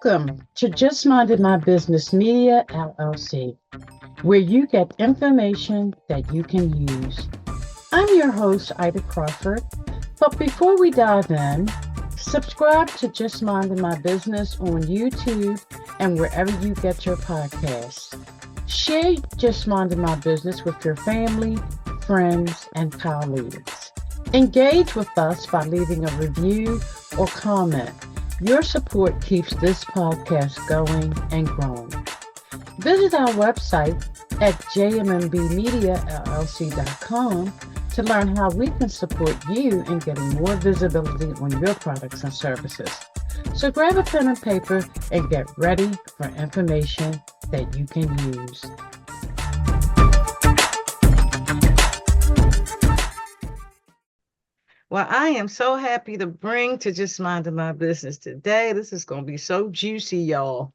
Welcome to Just Minded My Business Media LLC, where you get information that you can use. I'm your host, Ida Crawford. But before we dive in, subscribe to Just Minded My Business on YouTube and wherever you get your podcasts. Share Just Minded My Business with your family, friends, and colleagues. Engage with us by leaving a review or comment. Your support keeps this podcast going and growing. Visit our website at jmmbmediallc.com to learn how we can support you in getting more visibility on your products and services. So grab a pen and paper and get ready for information that you can use. Well, I am so happy to bring to Just Minding My Business today. This is going to be so juicy, y'all.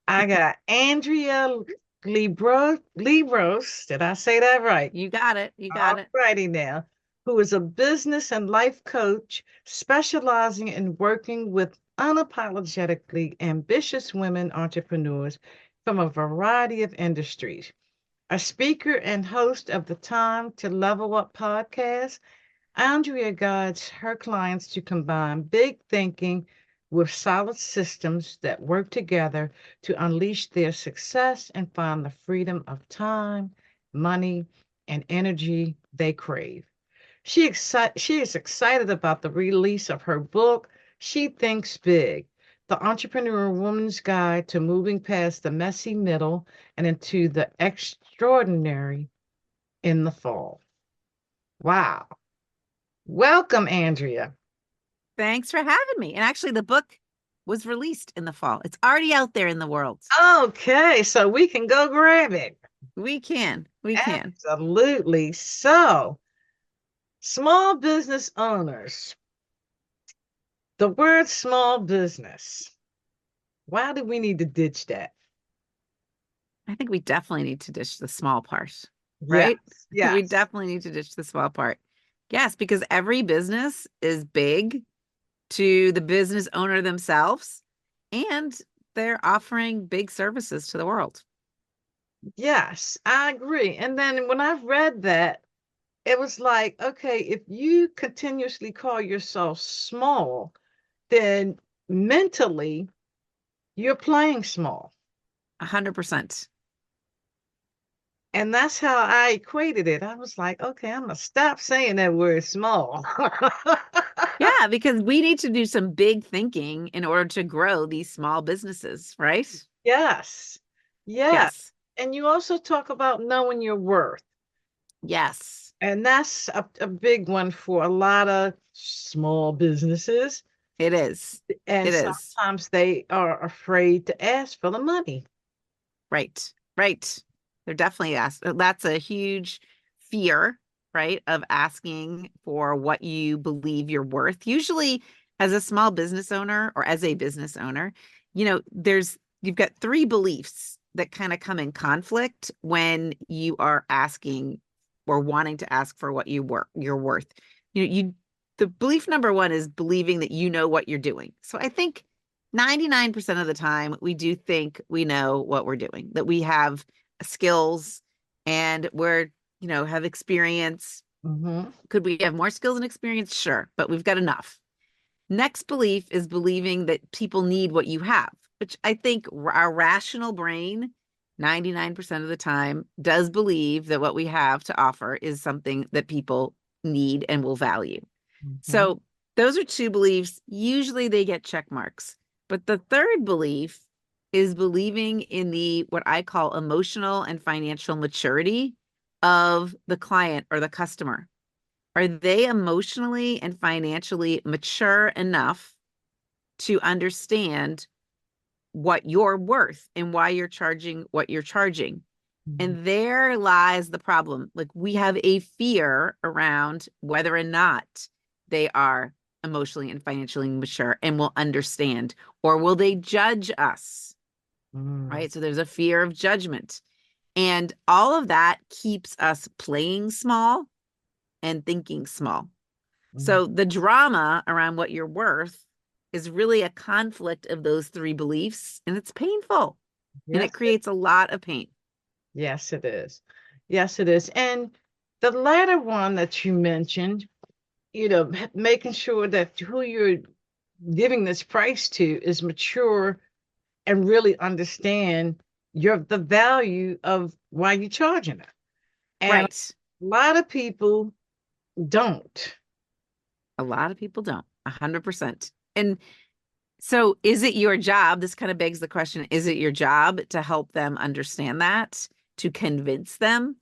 I got Andrea Liebross. Did I say that right? You got it. You got it. Alrighty now. Who is a business and life coach specializing in working with unapologetically ambitious women entrepreneurs from a variety of industries. A speaker and host of the Time to Level Up podcast, Andrea guides her clients to combine big thinking with solid systems that work together to unleash their success and find the freedom of time, money, and energy they crave. She is excited about the release of her book, She Thinks Big, The Entrepreneurial Woman's Guide to Moving Past the Messy Middle and into the Extraordinary in the Fall. Wow. Welcome, Andrea. Thanks for having me. And actually, the book was released in the fall. It's already out there in the world. Okay, so we can go grab it. We can. We can. Absolutely. So, small business owners, the word small business, why do we need to ditch that? I think we definitely need to ditch the small part, right? Yes. We definitely need to ditch the small part. Yes, because every business is big to the business owner themselves, and they're offering big services to the world. Yes, I agree. And then when I read that, it was like, okay, if you continuously call yourself small, then mentally you're playing small. 100%. And that's how I equated it. I was like, okay, I'm going to stop saying that word small. Yeah, because we need to do some big thinking in order to grow these small businesses, right? Yes. Yes. And you also talk about knowing your worth. Yes. And that's a big one for a lot of small businesses. It is. And It is. sometimes they are afraid to ask for the money. Right. Right. They're definitely asked. That's a huge fear, right? Of asking for what you believe you're worth. Usually, as a small business owner or as a business owner, you've got three beliefs that kind of come in conflict when you are asking or wanting to ask for what you're worth. The belief number one is believing that you know what you're doing. So I think 99% of the time we do think we know what we're doing, that we have skills and have experience. Mm-hmm. Could we have more skills and experience? Sure, but we've got enough. Next belief is believing that people need what you have, which I think our rational brain 99% of the time does believe that what we have to offer is something that people need and will value. Mm-hmm. So those are two beliefs. Usually they get check marks. But the third belief is believing in the what I call emotional and financial maturity of the client or the customer. Are they emotionally and financially mature enough to understand what you're worth and why you're charging what you're charging? Mm-hmm. And there lies the problem. Like, we have a fear around whether or not they are emotionally and financially mature and will understand, or will they judge us? Right? So there's a fear of judgment. And all of that keeps us playing small and thinking small. So the drama around what you're worth is really a conflict of those three beliefs, and it's painful, and Yes, it creates a lot of pain. yes, it is. Yes, it is. And the latter one that you mentioned, making sure that who you're giving this price to is mature and really understand the value of why you're charging it. And Right. a lot of people don't. A lot of people don't. 100%. And so is it your job? This kind of begs the question, is it your job to help them understand that, to convince them?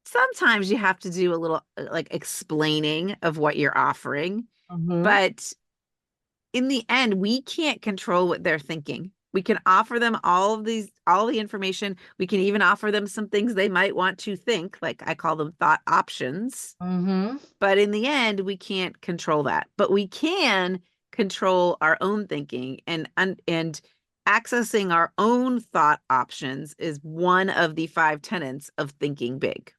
Sometimes you have to do a little like explaining of what you're offering, Hmm. but in the end, we can't control what they're thinking. We can offer them all the information. We can even offer them some things they might want to think, like I call them thought options. Hmm. But in the end, we can't control that. But we can control our own thinking, and accessing our own thought options is one of the 5 tenets of thinking big.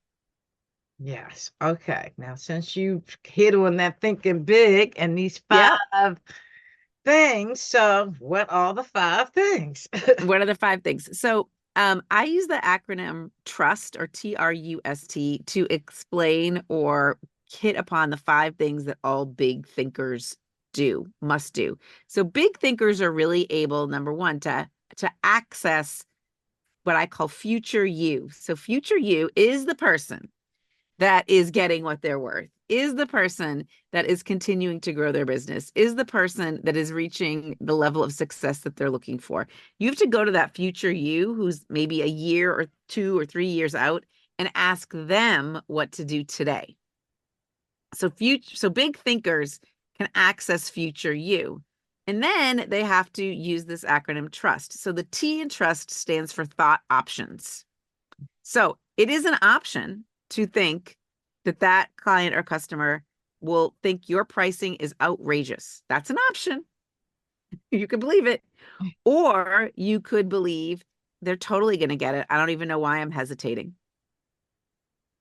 Yes. Okay. Now, since you hit on that thinking big and these Yep. 5 things, so what are the 5 things? What are the 5 things? So I use the acronym TRUST, or TRUST, to explain or hit upon the 5 things that all big thinkers must do. So big thinkers are really able, number one, to access what I call future you. So future you is the person that is getting what they're worth, is the person that is continuing to grow their business, is the person that is reaching the level of success that they're looking for. You have to go to that future you who's maybe a year or 2 or 3 years out and ask them what to do today. So big thinkers can access future you. And then they have to use this acronym TRUST. So the T in TRUST stands for thought options. So it is an option to think that that client or customer will think your pricing is outrageous. That's an option. You can believe it. Or you could believe they're totally going to get it. I don't even know why I'm hesitating.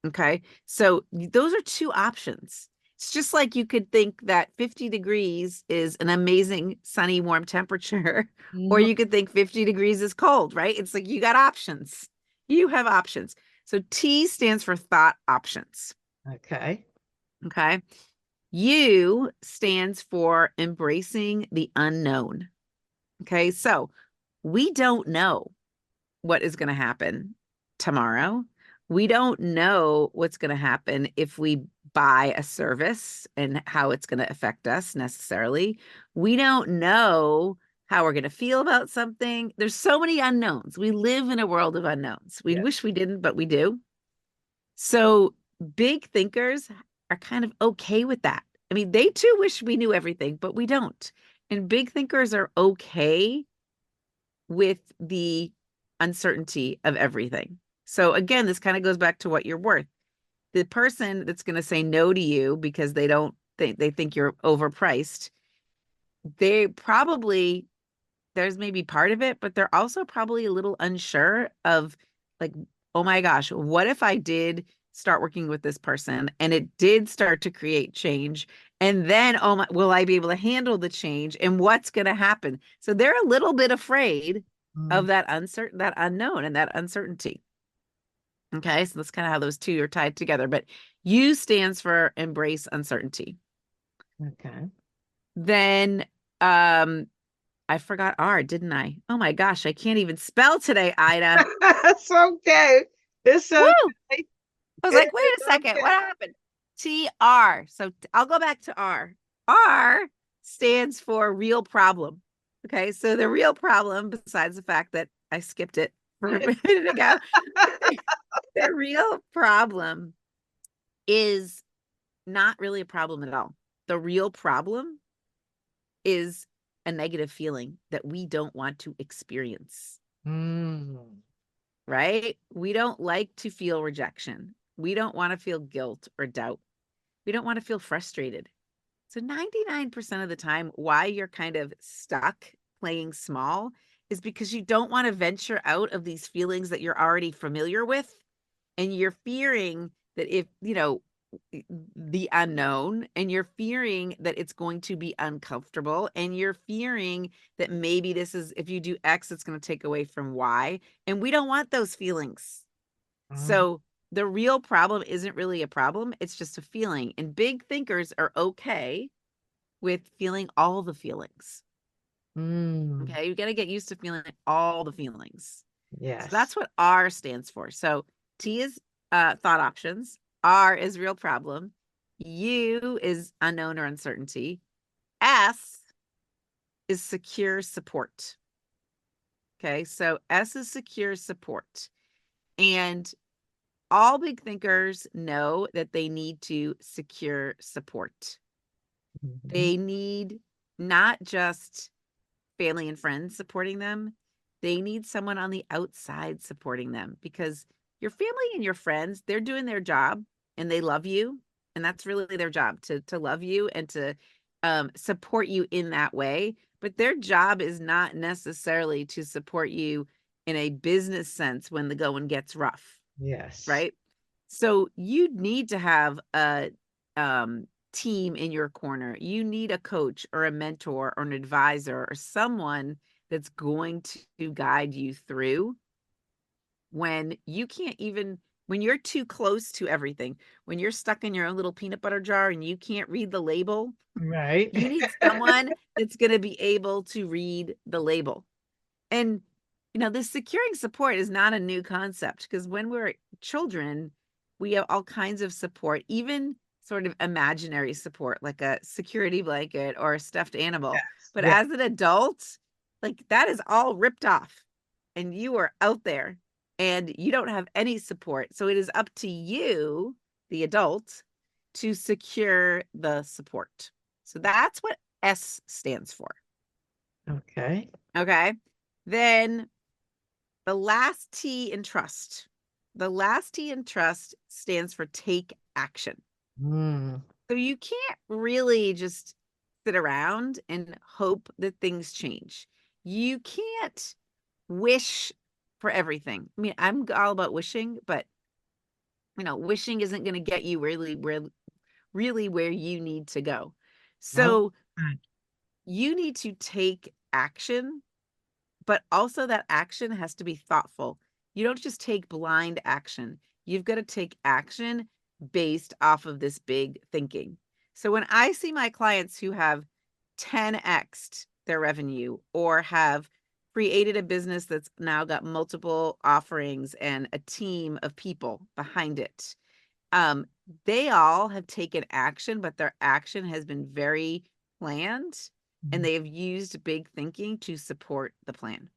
Okay. So those are two options. It's just like you could think that 50 degrees is an amazing sunny, warm temperature, or Mhm. you could think 50 degrees is cold, right? It's like you got options. You have options. So T stands for thought options. Okay. Okay. U stands for embracing the unknown. Okay. So we don't know what is going to happen tomorrow. We don't know what's going to happen if we buy a service and how it's going to affect us necessarily. We don't know how we're going to feel about something. There's so many unknowns. We live in a world of unknowns. We Yeah. wish we didn't, but we do. So big thinkers are kind of okay with that. I mean, they too wish we knew everything, but we don't. And big thinkers are okay with the uncertainty of everything. So again, this kind of goes back to what you're worth. The person that's going to say no to you because they think you're overpriced, they probably there's maybe part of it, but they're also probably a little unsure of like, oh my gosh, what if I did start working with this person and it did start to create change? And then, oh my, will I be able to handle the change? And what's going to happen? So they're a little bit afraid Mm. of that that unknown and that uncertainty. Okay. So that's kind of how those two are tied together. But U stands for embrace uncertainty. Okay. Then, I forgot R, didn't I? Oh my gosh, I can't even spell today, Ida. It's okay. It's Woo! okay. I was It like, wait is a second, okay. what happened? TR. So I'll go back to R. R stands for real problem. Okay, so the real problem, besides the fact that I skipped it for a minute ago, the real problem is not really a problem at all. The real problem is a negative feeling that we don't want to experience. Mm. Right? We don't like to feel rejection. We don't want to feel guilt or doubt. We don't want to feel frustrated. So 99% of the time, why you're kind of stuck playing small is because you don't want to venture out of these feelings that you're already familiar with. And you're fearing that if, the unknown, and you're fearing that it's going to be uncomfortable, and you're fearing that maybe this is, if you do X, it's going to take away from Y. And we don't want those feelings. Mhm. So the real problem isn't really a problem, it's just a feeling. And big thinkers are okay with feeling all the feelings. Mm. Okay. You got to get used to feeling all the feelings. So Yes. that's what R stands for. So T is thought options, R is real problem, U is unknown or uncertainty, S is secure support. Okay. So S is secure support. And all big thinkers know that they need to secure support. Mhm. They need not just family and friends supporting them, they need someone on the outside supporting them, because your family and your friends, they're doing their job and they love you. And that's really their job, to love you and to support you in that way. But their job is not necessarily to support you in a business sense when the going gets rough, Yes. right? So you need to have a team in your corner. You need a coach or a mentor or an advisor or someone that's going to guide you through when you can't even, when you're too close to everything, when you're stuck in your own little peanut butter jar and you can't read the label. Right. You need someone that's going to be able to read the label. And, this securing support is not a new concept, because when we're children, we have all kinds of support, even sort of imaginary support, like a security blanket or a stuffed animal. Yes. But Yeah. as an adult, like, that is all ripped off and you are out there and you don't have any support. So it is up to you, the adult, to secure the support. So that's what S stands for. Okay. Okay. Then the last T in trust. The last T in trust stands for take action. Mm. So you can't really just sit around and hope that things change. You can't wish for everything. I mean, I'm all about wishing, but wishing isn't going to get you really where you need to go. No. So you need to take action, but also that action has to be thoughtful. You don't just take blind action. You've got to take action based off of this big thinking. So when I see my clients who have 10x'd their revenue or have created a business that's now got multiple offerings and a team of people behind it, um, they all have taken action, but their action has been very planned and Mm. they have used big thinking to support the plan.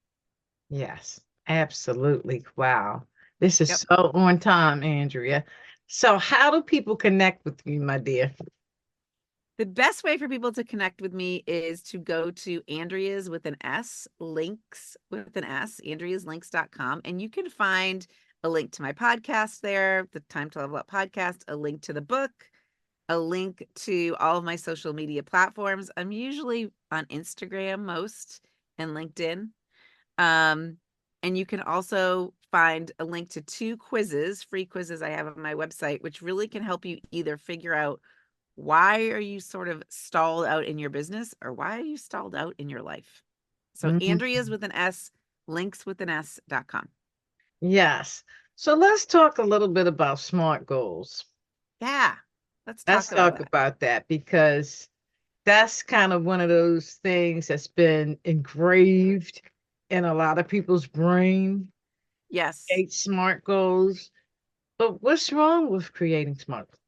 Yes. Absolutely. Wow. This is Yep. so on time, Andrea. So, how do people connect with you, my dear? The best way for people to connect with me is to go to Andrea's with an S, links with an S, andreaslinks.com. And you can find a link to my podcast there, the Time to Level Up podcast, a link to the book, a link to all of my social media platforms. I'm usually on Instagram most and LinkedIn. Um, and you can also find a link to 2 quizzes, free quizzes I have on my website, which really can help you either figure out why are you sort of stalled out in your business, or why are you stalled out in your life. So Mhm. Andrea's with an S, links with an S.com. Yes. So, let's talk a little bit about SMART goals. Yeah, let's Let's talk about talk that. about that because that's kind of one of those things that's been engraved in a lot of people's brain. Yes. 8 SMART goals. But what's wrong with creating SMART goals?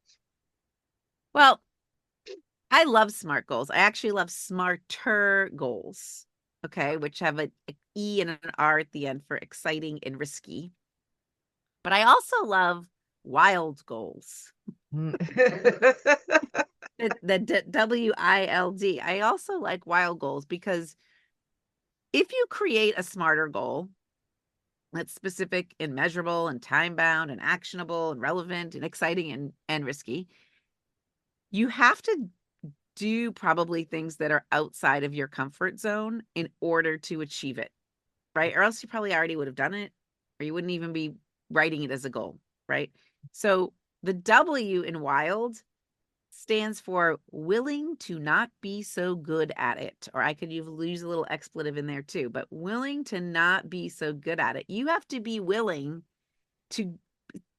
Well, I love SMART goals. I actually love smarter goals. Okay, which have a E and an R at the end for exciting and risky. But I also love wild goals. Mm. The WILD. I also like wild goals because if you create a smarter goal that's specific and measurable and time bound and actionable and relevant and exciting and risky, you have to do probably things that are outside of your comfort zone in order to achieve it, right? Or else you probably already would have done it, or you wouldn't even be writing it as a goal, right? So The W in wild stands for willing to not be so good at it. Or I could use a little expletive in there too, but willing to not be so good at it. You have to be willing to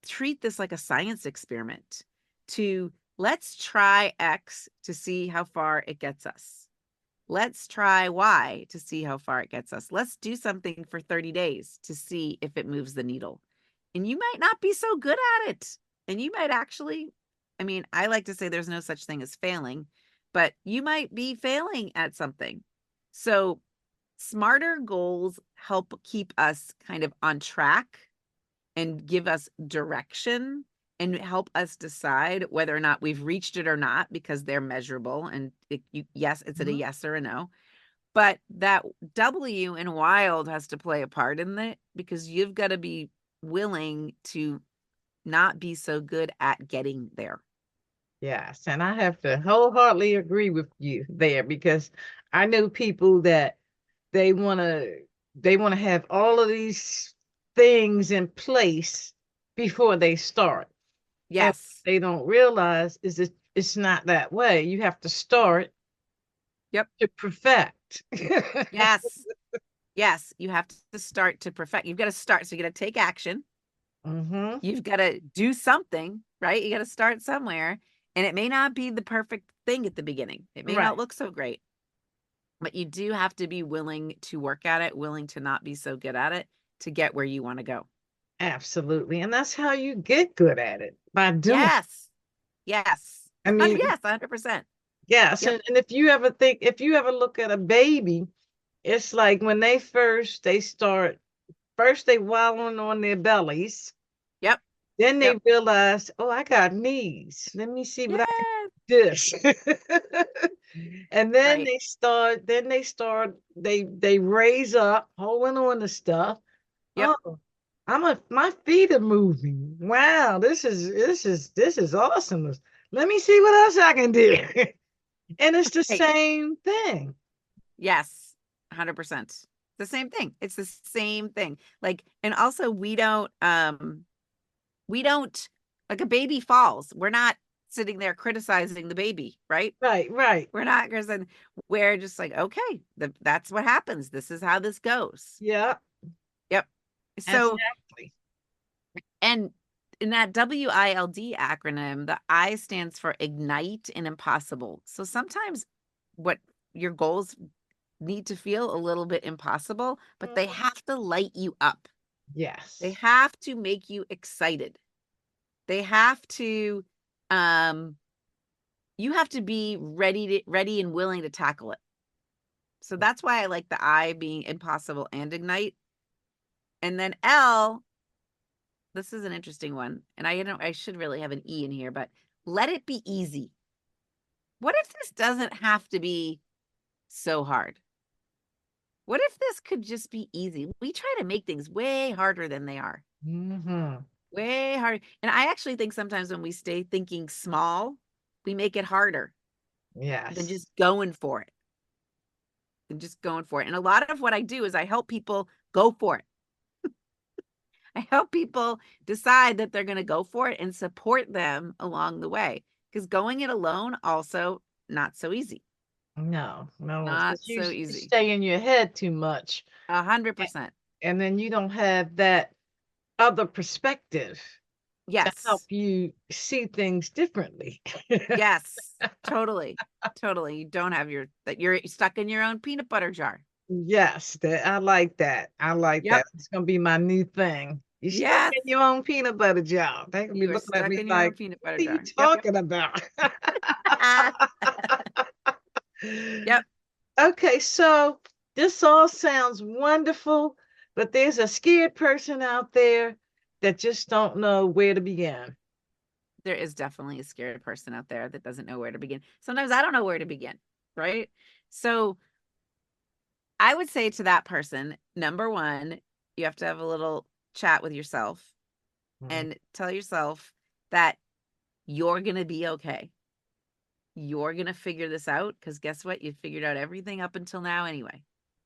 treat this like a science experiment, to let's try X to see how far it gets us. Let's try Y to see how far it gets us. Let's do something for 30 days to see if it moves the needle. And you might not be so good at it. And you might actually, I mean, I like to say there's no such thing as failing, but you might be failing at something. So smarter goals help keep us kind of on track and give us direction and help us decide whether or not we've reached it or not, because they're measurable. And yes, it's a yes or a no. But that W in wild has to play a part in it, because you've got to be willing to not be so good at getting there. Yes, and I have to wholeheartedly agree with you there, because I know people that they want to have all of these things in place before they start. And Yes. they don't realize is that it's not that way. You have to start Yep. to perfect. Yes. Yes. You have to start to perfect. You've got to start. So you got to take action. Mm-hmm. You've got to do something, right? You got to start somewhere. And it may not be the perfect thing at the beginning. It may not Right. look so great, but you do have to be willing to work at it, willing to not be so good at it to get where you want to go. Absolutely. And that's how you get good at it, by doing. Yes. Yes. I mean, Yes, 100%. yes. Yep. And if you ever look at a baby, it's like when first they wallowing on their bellies. Yep. Then they Yep. realize, oh, I got knees. Let me see what I can Yes. do this. And then Right. they raise up, holding on to stuff. Yep. Oh, my feet are moving. Wow, this is awesome. Let me see what else I can do. And it's the Hey, same thing. yes. 100%. The same thing. It's the same thing. Like, and also we don't, like, a baby falls. We're not sitting there criticizing the baby, right? Right, right. We're not criticizing. We're just like, okay, that's what happens. This is how this goes. Yeah, Yep. So, exactly. and in that WILD acronym, the I stands for ignite and impossible. So sometimes what your goals need to feel a little bit impossible, but they Mhm. have to light you up. They Yes. have to make you excited. They have to, um, you have to be ready and willing to tackle it. So that's why I like the I being impossible and ignite. And then L, this is an interesting one. And I should really have an E in here, but let it be easy. What if this doesn't have to be so hard? What if this could just be easy? We try to make things way harder than they are. Hmm. Way harder. And I actually think sometimes when we stay thinking small, we make it harder than Yes. just going for it. And just going for it. And a lot of what I do is I help people go for it. I help people decide that they're going to go for it and support them along the way. Because going it alone also not so easy. No, no, Not because so you easy. stay in your head too much, a- 100%. and then you don't have that other perspective to help Yes. you see things differently. Yes. Totally. Totally. You don't have that you're stuck in your own peanut butter jar. Yes, I like that. I like Yep. that. It's gonna be my new thing. You're stuck Yes. in your own peanut butter jar. They're gonna be You are looking at stuck me in your own like, peanut what butter are you jar. Yep. Yep. talking about? Yep. Okay, so this all sounds wonderful, but there's a scared person out there that just don't know where to begin. There is definitely a scared person out there that doesn't know where to begin. Sometimes I don't know where to begin, right? So I would say to that person, number one, you have to have a little chat with yourself Mhm. and tell yourself that you're going to be okay. You're going to figure this out, because guess what? You've figured out everything up until now anyway.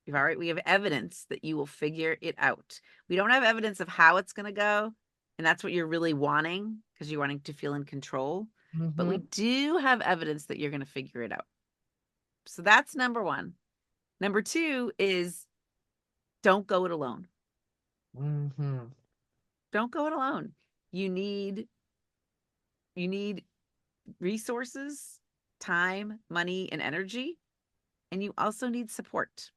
We have evidence that you will figure it out. We don't have evidence of how it's going to go, And that's what you're really wanting because you're wanting to feel in control. But we Mm-hmm. do have evidence that you're going to figure it out. So that's number one. Number two is don't go it alone. Mm-hmm. Don't go it alone. You need you need resources, time, money, and energy, and you also need support.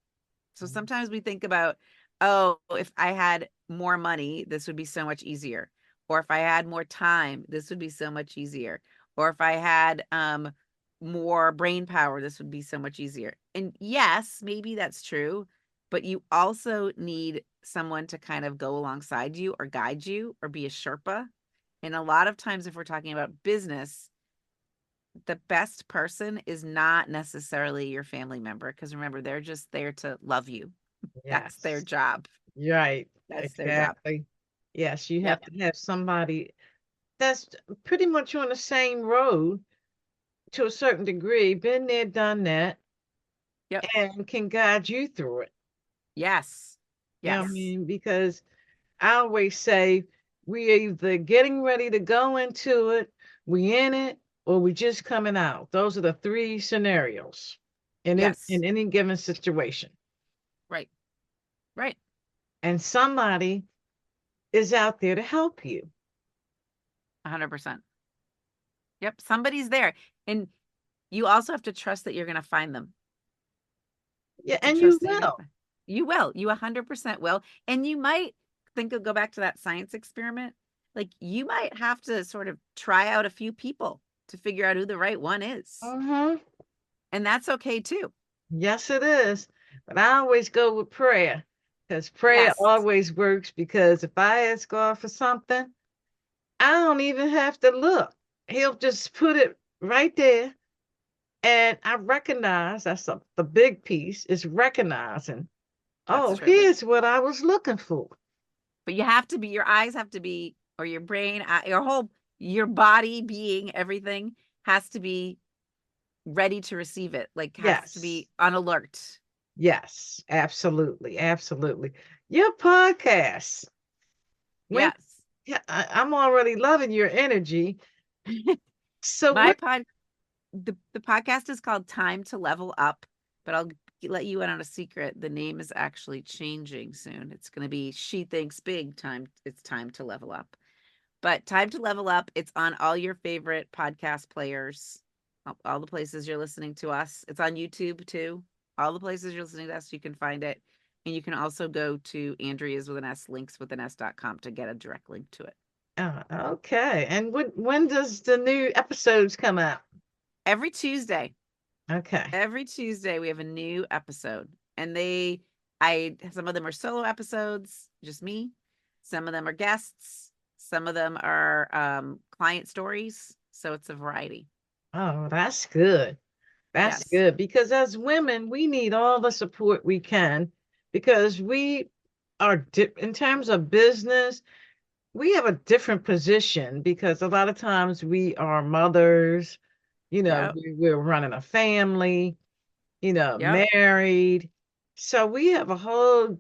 So sometimes we think about, oh, if I had more money, this would be so much easier. Or if I had more time, this would be so much easier. Or if I had more brain power, this would be so much easier. And yes, maybe that's true, but you also need someone to kind of go alongside you or guide you or be a Sherpa. And a lot of times, if we're talking about business, the best person is not necessarily your family member because remember, they're just there to love you. That's their Yes. job. Right. That's their job. Exactly. Yes, you Yep. have to have somebody that's pretty much on the same road to a certain degree, been there, done that, Yep. and can guide you through it. Yes. You know what I Yes. mean? Because I always say we either getting ready to go into it, we in it, or we just coming out. Those are the three scenarios Yes. in any given situation. Right. Right. And somebody is out there to help you. 100%. Yep. Somebody's there. And you also have to trust that you're going to find them. You Yeah, have to and you trust that you're going to will. find. You will. You 100% will. And you might think of go back to that science experiment. Like you might have to sort of try out a few people to figure out who the right one is. Mm-hmm. And that's okay too. Yes, it is. But I always go with prayer because prayer Yes. always works. Because if I ask God for something, I don't even have to look. He'll just put it right there. And I recognize the big piece is recognizing, That's oh, true. here's what I was looking for. But you have to be, your eyes have to be, or your brain, your whole, your body, being, everything has to be ready to receive it, like has to Yes. be on alert. Yes. Absolutely. Absolutely. Your podcast. When Yes. yeah, I'm already loving your energy. So My what? pod, the podcast is called Time to Level Up, but I'll let you in on a secret. The name is actually changing soon. It's going to be She Thinks Big Time. It's Time to Level Up. But Time to Level Up, it's on all your favorite podcast players, all the places you're listening to us. It's on YouTube too. All the places you're listening to us, you can find it. And you can also go to Andrea's with an S, links with an S.com to get a direct link to it. Okay. And when does the new episodes come out? Every Tuesday, Okay. every Tuesday, we have a new episode. And some of them are solo episodes, just me. Some of them are guests. Some of them are client stories. So it's a variety. Oh, that's good. That's Yes. good because as women, we need all the support we can because we are in terms of business, we have a different position because a lot of times we are mothers, Yep. we're running a family, Yep. married. So we have a whole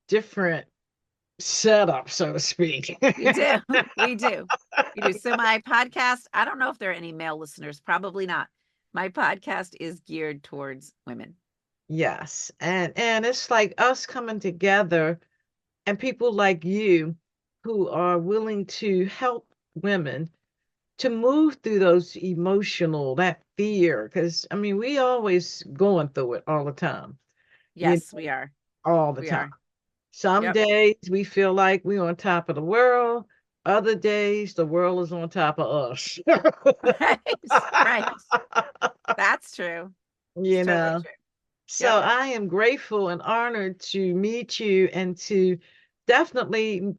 different setup, so to speak. We do. We do. We do. So my podcast, I don't know if there are any male listeners, probably not. My podcast is geared towards women. Yes. And it's like us coming together and people like you who are willing to help women to move through those emotional, that fear. Because I mean, we always going through it all the time, you Yes, we are. all the We time. are. Some Yep. days we feel like we're on top of the world. Other days the world is on top of us. Right. Right. That's true. It's you totally know. true. So Yep. I am grateful and honored to meet you and to definitely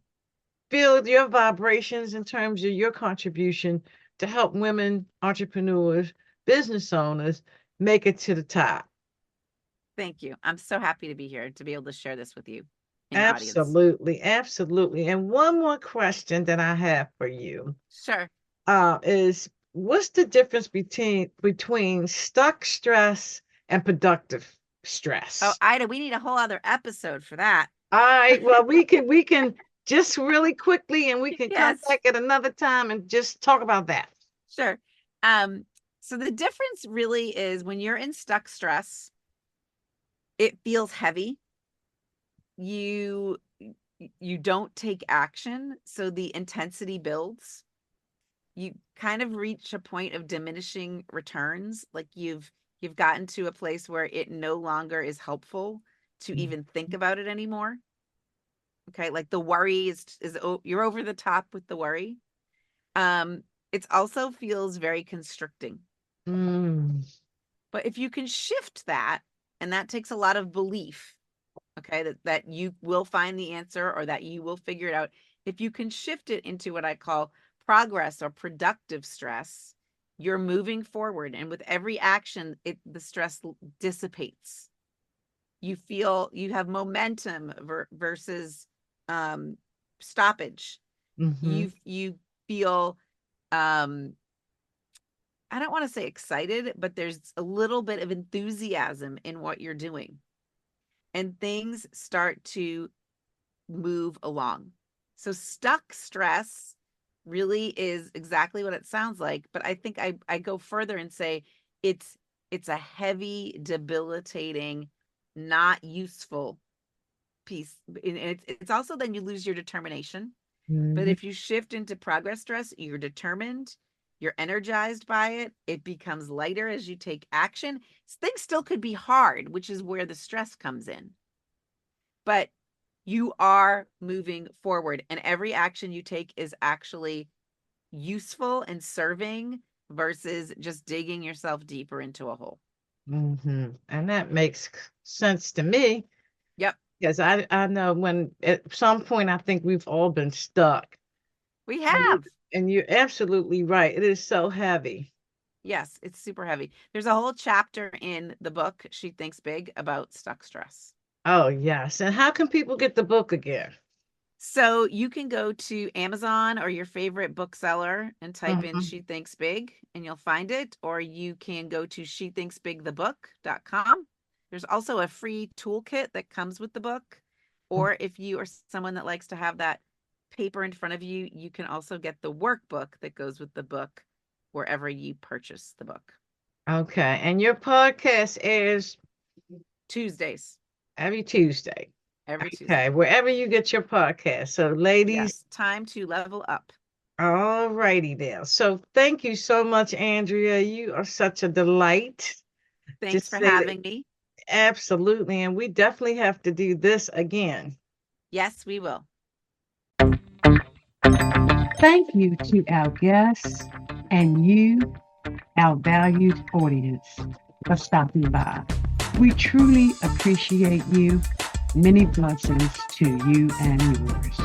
feel your vibrations in terms of your contribution to help women entrepreneurs, business owners make it to the top. Thank you. I'm so happy to be here to be able to share this with you and your audience. Absolutely, absolutely. And one more question that I have for you Sure. is what's the difference between stuck stress and productive Oh, stress? Ida, we need a whole other episode for that. All right, well, we can just really quickly, and we can come Yes. back at another time and just talk about that. Sure. So the difference really is when you're in stuck stress, it feels heavy. You you don't take action, so the intensity builds. You kind of reach a point of diminishing returns, like you've gotten to a place where it no longer is helpful to even think about it anymore. Okay, like the worry is you're over the top with the worry. It also feels very constricting. Mm. But if you can shift that, and that takes a lot of belief, okay, that you will find the answer or that you will figure it out. If you can shift it into what I call progress or productive stress, you're moving forward. And with every action, the stress dissipates. You feel you have momentum versus stoppage. Mm-hmm. You feel I don't want to say excited, but there's a little bit of enthusiasm in what you're doing. And things start to move along. So stuck stress really is exactly what it sounds like. But I think I go further and say it's a heavy, debilitating, not useful piece. And it's also then you lose your determination. But Mm-hmm. if you shift into progress stress, you're determined, you're energized by it, it becomes lighter as you take action. Things still could be hard, which is where the stress comes in. But you are moving forward, and every action you take is actually useful and serving versus just digging yourself deeper into a hole. Mm-hmm. And that makes sense to me. Yep, Yes, I know when at some point I think we've all been stuck. we And you have. and you're absolutely right. It is so heavy. Yes, it's super heavy. There's a whole chapter in the book, She Thinks Big, about stuck stress. Oh, yes. And how can people get the book again? So you can go to Amazon or your favorite bookseller and type in Mm-hmm. She Thinks Big and you'll find it. Or you can go to shethinksbigthebook.com. There's also a free toolkit that comes with the book. Or if you are someone that likes to have that paper in front of you, you can also get the workbook that goes with the book wherever you purchase the book. Okay. And your podcast is Tuesdays, every Tuesday. every Okay. Tuesday. Wherever you get your podcast. So, ladies, Yes, time to level up. all righty there. So, thank you so much, Andrea. You are such a delight. Thanks Just for say that. having me. Absolutely. And we definitely have to do this again. Yes, we will. Thank you to our guests and you, our valued audience, for stopping by. We truly appreciate you. Many blessings to you and yours.